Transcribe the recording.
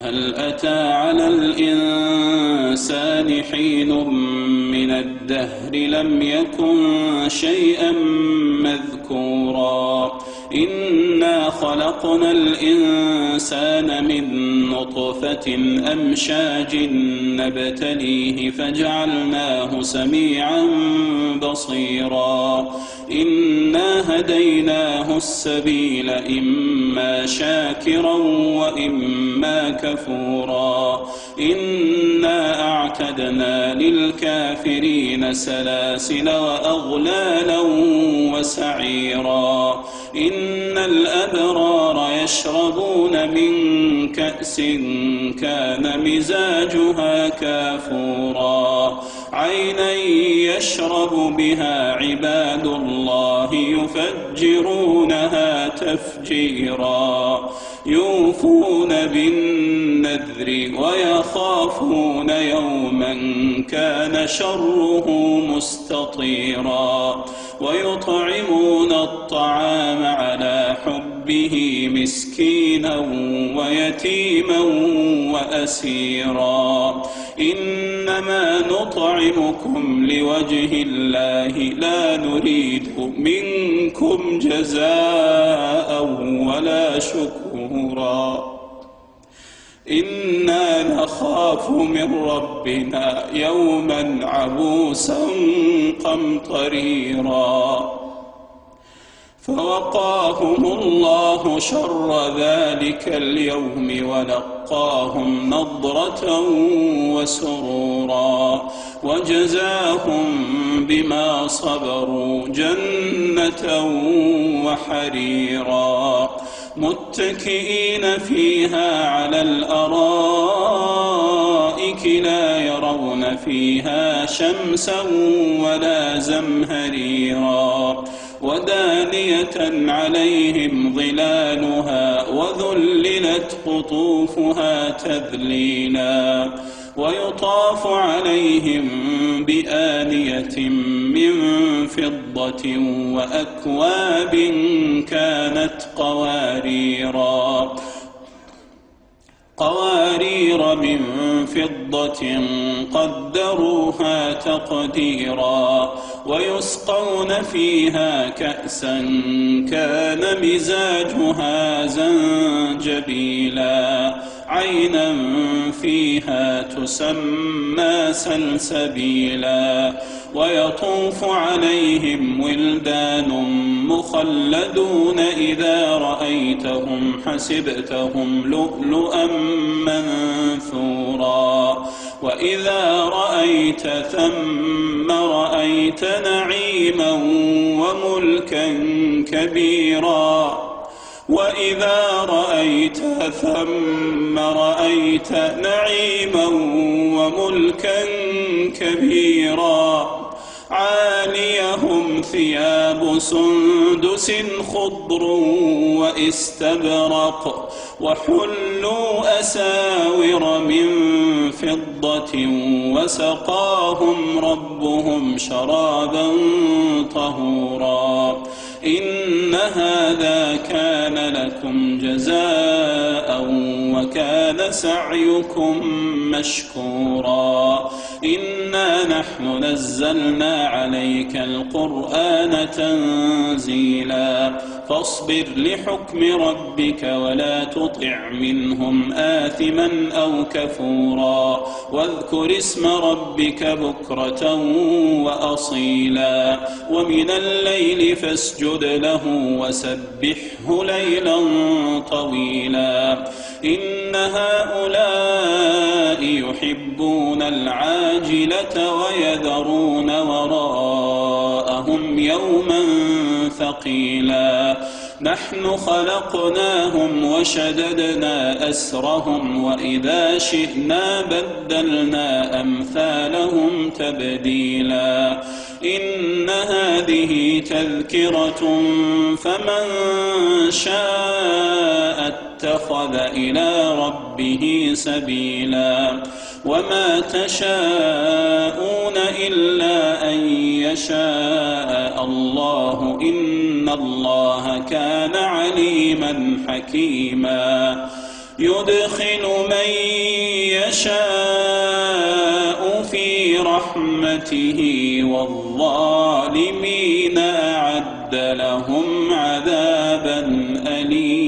هل أتى على الإنسان حين من الدهر لم يكن شيئا مذكورا إنا خلقنا الإنسان من نطفة أمشاج نبتليه فجعلناه سميعا بصيرا إنا هديناه السبيل إما شاكرا وإما كفورا إنا أعتدنا للكافرين سلاسل وأغلالا وسعيرا إن الأبرار يشربون من كأس كان مزاجها كافورا عينا يشرب بها عباد الله يفجرونها تفجيرا يوفون بالنذر ويخافون يوما كان شره مستطيرا ويطعمون الطعام على حبه مسكينا ويتيما وأسيرا إنما نطعمكم لوجه الله لا نريد منكم جزاء ولا شكورا إنا نخاف من ربنا يوما عبوسا قمطريرا فوقاهم الله شر ذلك اليوم ولقاهم نضرة وسرورا وجزاهم بما صبروا جنة وحريرا متكئين فيها على الأرائك لا يرون فيها شمسا ولا زمهريرا ودانية عليهم ظلالها وذللت قطوفها تذليلا ويطاف عليهم بآنية من فضة وأكواب كانت قوارير من فضة قدروها تقديرا ويسقون فيها كأسا كان مزاجها زنجبيلا عينا فيها تسمى سلسبيلا ويطوف عليهم ولدان مخلدون إذا رأيتهم حسبتهم لؤلؤا منثورا وإذا رأيت ثم رأيت نعيما وملكا كبيرا وإذا رأيت ثم رأيت نعيما وملكا كبيرا عاليهم ثياب سندس خضر واستبرق وحلوا أساور من فضة وسقاهم ربهم شرابا طهورا إن هذا كان لكم جزاء وكان سعيكم مشكورا إنا نحن نزلنا عليك القرآن تنزيلا فاصبر لحكم ربك ولا تطع منهم آثما أو كفورا واذكر اسم ربك بكرة وأصيلا ومن الليل فاسجد له وسبحه ليلا طويلا إن هؤلاء يحبون العاجلة ويذرون وراءهم يوما ثقيلا نحن خلقناهم وشددنا أسرهم وإذا شئنا بدلنا أمثالهم تبديلا إن هذه تذكرة فمن شاء اتخذ إلى ربه سبيلا وما تشاءون إلا أن يشاء الله إن الله كان عليما حكيما يدخل من برحمته والظالمين أعد لهم عذابا أليما.